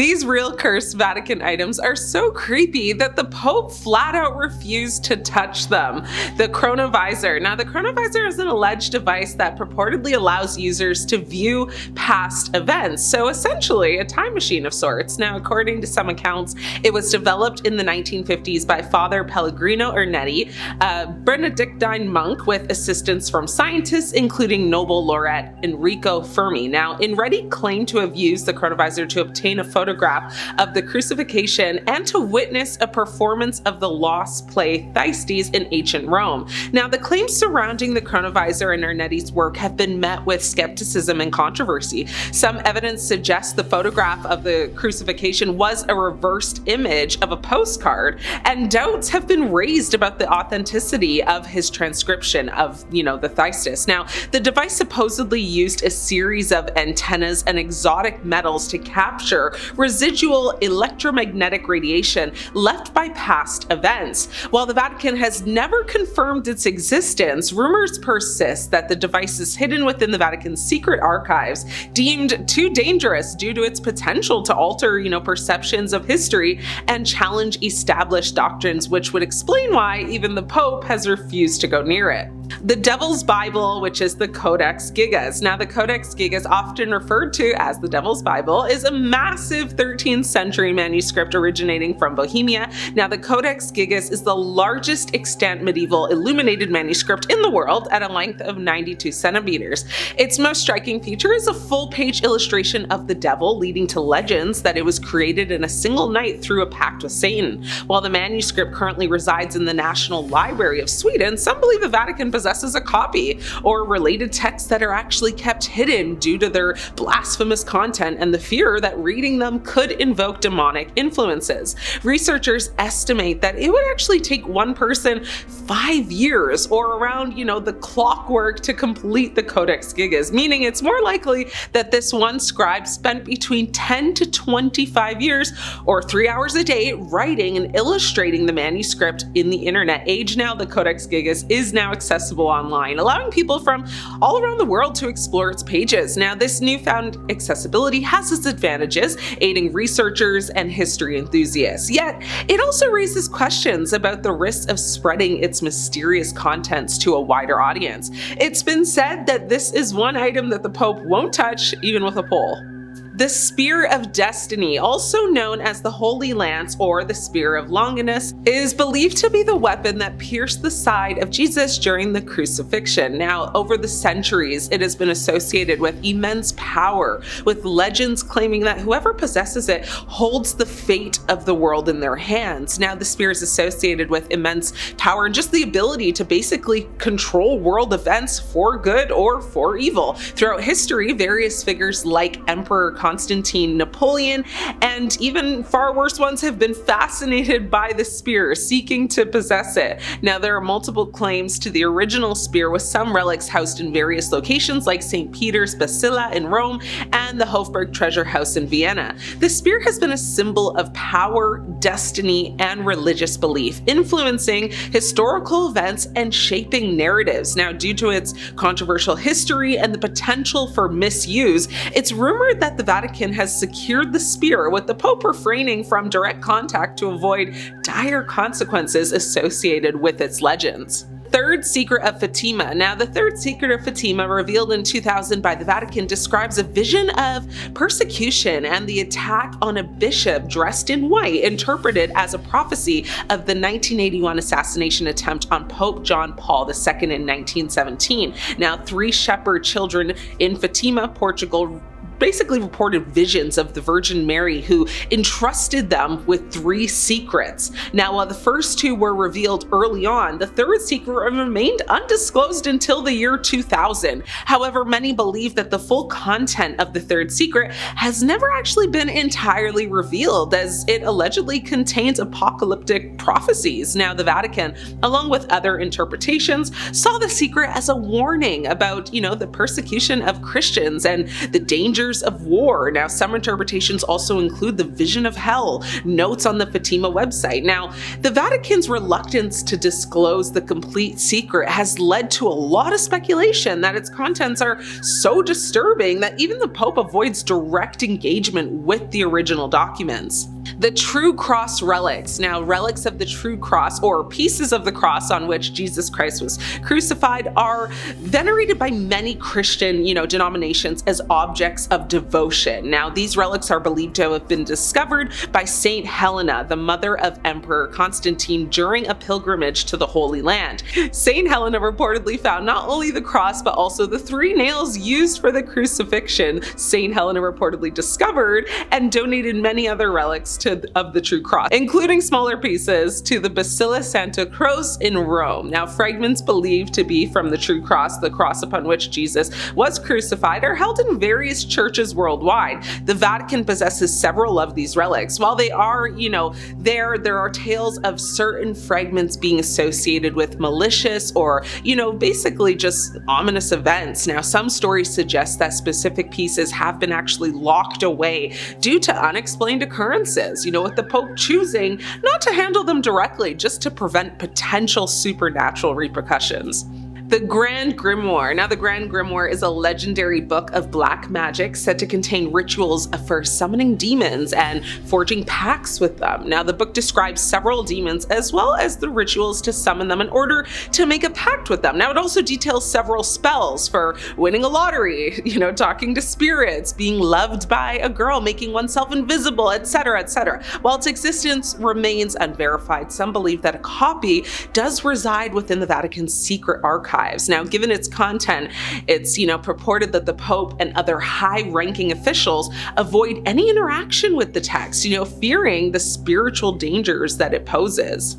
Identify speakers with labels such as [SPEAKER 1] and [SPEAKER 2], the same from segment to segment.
[SPEAKER 1] These real cursed Vatican items are so creepy that the Pope flat out refused to touch them. The Chronovisor. Now, the Chronovisor is an alleged device that purportedly allows users to view past events, so essentially a time machine of sorts. Now, according to some accounts, it was developed in the 1950s by Father Pellegrino Ernetti, a Benedictine monk with assistance from scientists, including Nobel laureate Enrico Fermi. Now, Ernetti claimed to have used the Chronovisor to obtain a photograph of the crucifixion and to witness a performance of the lost play Thyestes in ancient Rome. Now, the claims surrounding the Chronovisor and Ernetti's work have been met with skepticism and controversy. Some evidence suggests the photograph of the crucifixion was a reversed image of a postcard, and doubts have been raised about the authenticity of his transcription of, the Thyestes. Now, the device supposedly used a series of antennas and exotic metals to capture residual electromagnetic radiation left by past events. While the Vatican has never confirmed its existence, rumors persist that the device is hidden within the Vatican's secret archives, deemed too dangerous due to its potential to alter, perceptions of history and challenge established doctrines, which would explain why even the Pope has refused to go near it. The Devil's Bible, which is the Codex Gigas. Now, the Codex Gigas, often referred to as the Devil's Bible, is a massive 13th century manuscript originating from Bohemia. Now, the Codex Gigas is the largest extant medieval illuminated manuscript in the world at a length of 92 centimeters. Its most striking feature is a full-page illustration of the devil, leading to legends that it was created in a single night through a pact with Satan. While the manuscript currently resides in the National Library of Sweden, some believe the Vatican possesses a copy, or related texts that are actually kept hidden due to their blasphemous content and the fear that reading them could invoke demonic influences. Researchers estimate that it would actually take one person 5 years, or around, the clockwork, to complete the Codex Gigas, meaning it's more likely that this one scribe spent between 10 to 25 years, or 3 hours a day, writing and illustrating the manuscript. In the internet age now, the Codex Gigas is now accessible online, allowing people from all around the world to explore its pages. Now, this newfound accessibility has its advantages, aiding researchers and history enthusiasts. Yet, it also raises questions about the risks of spreading its mysterious contents to a wider audience. It's been said that this is one item that the Pope won't touch, even with a pole. The Spear of Destiny, also known as the Holy Lance or the Spear of Longinus, is believed to be the weapon that pierced the side of Jesus during the crucifixion. Now, over the centuries, it has been associated with immense power, with legends claiming that whoever possesses it holds the fate of the world in their hands. Now, the spear is associated with immense power and just the ability to basically control world events for good or for evil. Throughout history, various figures like Emperor Constantine, Napoleon, and even far worse ones have been fascinated by the spear, seeking to possess it. Now, there are multiple claims to the original spear, with some relics housed in various locations like St. Peter's Basilica in Rome and the Hofburg Treasure House in Vienna. The spear has been a symbol of power, destiny, and religious belief, influencing historical events and shaping narratives. Now, due to its controversial history and the potential for misuse, it's rumored that the Vatican has secured the spear, with the Pope refraining from direct contact to avoid dire consequences associated with its legends. Third Secret of Fatima. Now, the Third Secret of Fatima, revealed in 2000 by the Vatican, describes a vision of persecution and the attack on a bishop dressed in white, interpreted as a prophecy of the 1981 assassination attempt on Pope John Paul II in 1917. Now, 3 shepherd children in Fatima, Portugal, basically reported visions of the Virgin Mary, who entrusted them with 3 secrets. Now, while the first 2 were revealed early on, the third secret remained undisclosed until the year 2000. However, many believe that the full content of the third secret has never actually been entirely revealed, as it allegedly contains apocalyptic prophecies. Now, the Vatican, along with other interpretations, saw the secret as a warning about, the persecution of Christians and the dangers prisoners of war. Now, some interpretations also include the vision of hell, notes on the Fatima website. Now, the Vatican's reluctance to disclose the complete secret has led to a lot of speculation that its contents are so disturbing that even the Pope avoids direct engagement with the original documents. The True Cross relics. Now, relics of the True Cross, or pieces of the cross on which Jesus Christ was crucified, are venerated by many Christian, denominations as objects of devotion. Now, these relics are believed to have been discovered by Saint Helena, the mother of Emperor Constantine, during a pilgrimage to the Holy Land. Saint Helena reportedly found not only the cross, but also the 3 nails used for the crucifixion. Saint Helena reportedly discovered and donated many other relics of the True Cross, including smaller pieces, to the Basilica Santa Croce in Rome. Now, fragments believed to be from the True Cross, the cross upon which Jesus was crucified, are held in various churches worldwide. The Vatican possesses several of these relics. While they are, there are tales of certain fragments being associated with malicious or, basically just ominous events. Now, some stories suggest that specific pieces have been actually locked away due to unexplained occurrences, with the Pope choosing not to handle them directly just to prevent potential supernatural repercussions. The Grand Grimoire. Now, the Grand Grimoire is a legendary book of black magic said to contain rituals for summoning demons and forging pacts with them. Now, the book describes several demons as well as the rituals to summon them in order to make a pact with them. Now, it also details several spells for winning a lottery, talking to spirits, being loved by a girl, making oneself invisible, etc., etc. While its existence remains unverified, some believe that a copy does reside within the Vatican's secret archive. Now, given its content, it's purported that the Pope and other high-ranking officials avoid any interaction with the text, fearing the spiritual dangers that it poses.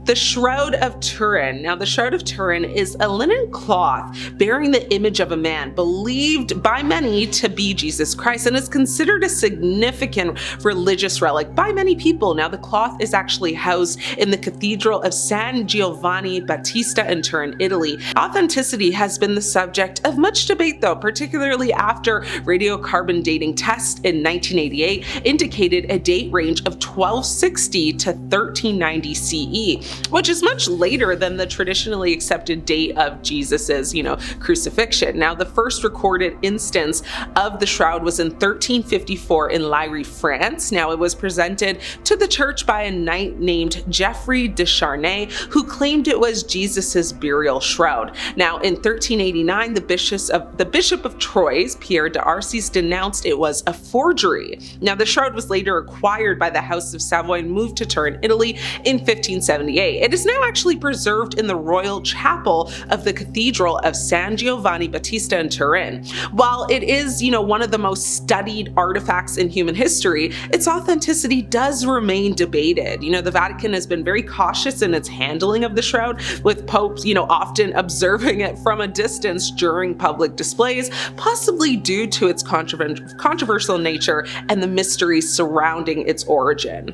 [SPEAKER 1] The Shroud of Turin. Now, the Shroud of Turin is a linen cloth bearing the image of a man believed by many to be Jesus Christ and is considered a significant religious relic by many people. Now, the cloth is actually housed in the Cathedral of San Giovanni Battista in Turin, Italy. Authenticity has been the subject of much debate, though, particularly after radiocarbon dating tests in 1988 indicated a date range of 1260 to 1390 CE. Which is much later than the traditionally accepted date of Jesus's, crucifixion. Now, the first recorded instance of the shroud was in 1354 in Liry, France. Now, it was presented to the church by a knight named Geoffrey de Charnay, who claimed it was Jesus's burial shroud. Now, in 1389, the Bishop of Troyes, Pierre de Arcis, denounced it was a forgery. Now, the shroud was later acquired by the House of Savoy and moved to Turin, Italy in 1578. It is now actually preserved in the Royal Chapel of the Cathedral of San Giovanni Battista in Turin. While it is, one of the most studied artifacts in human history, its authenticity does remain debated. The Vatican has been very cautious in its handling of the shroud, with popes, often observing it from a distance during public displays, possibly due to its controversial nature and the mysteries surrounding its origin.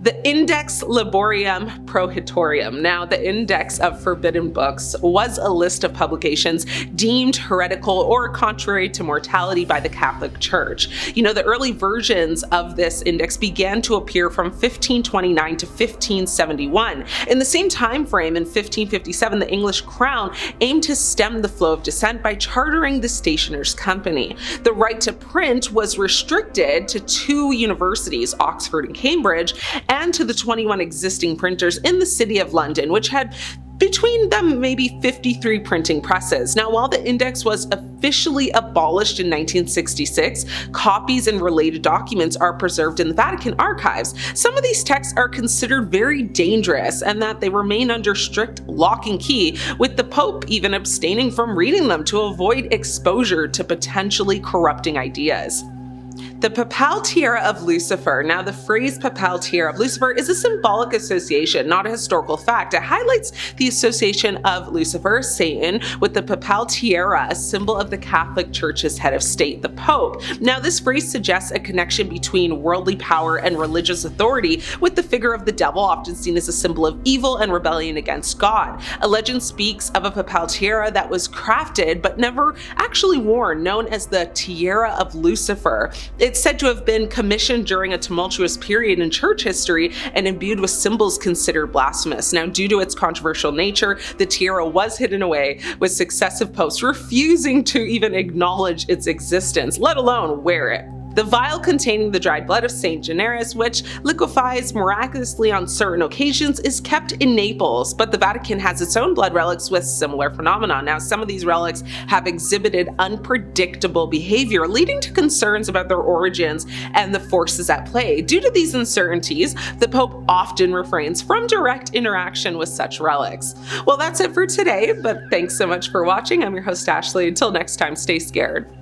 [SPEAKER 1] The Index Librorum Prohibitorum. Now, the Index of Forbidden Books was a list of publications deemed heretical or contrary to mortality by the Catholic Church. The early versions of this index began to appear from 1529 to 1571. In the same time frame, in 1557, the English Crown aimed to stem the flow of dissent by chartering the Stationers' Company. The right to print was restricted to 2 universities, Oxford and Cambridge, and to the 21 existing printers in the City of London, which had between them maybe 53 printing presses. Now, while the index was officially abolished in 1966, copies and related documents are preserved in the Vatican archives. Some of these texts are considered very dangerous and that they remain under strict lock and key, with the Pope even abstaining from reading them to avoid exposure to potentially corrupting ideas. The Papal Tiara of Lucifer. Now, the phrase Papal Tiara of Lucifer is a symbolic association, not a historical fact. It highlights the association of Lucifer, Satan, with the Papal Tiara, a symbol of the Catholic Church's head of state, the Pope. Now, this phrase suggests a connection between worldly power and religious authority, with the figure of the devil often seen as a symbol of evil and rebellion against God. A legend speaks of a Papal Tiara that was crafted but never actually worn, known as the Tiara of Lucifer. It's said to have been commissioned during a tumultuous period in church history and imbued with symbols considered blasphemous. Now, due to its controversial nature, the tiara was hidden away, with successive popes refusing to even acknowledge its existence, let alone wear it. The vial containing the dried blood of Saint Januarius, which liquefies miraculously on certain occasions, is kept in Naples, but the Vatican has its own blood relics with similar phenomena. Now, some of these relics have exhibited unpredictable behavior, leading to concerns about their origins and the forces at play. Due to these uncertainties, the Pope often refrains from direct interaction with such relics. Well, that's it for today, but thanks so much for watching. I'm your host, Ashley. Until next time, stay scared.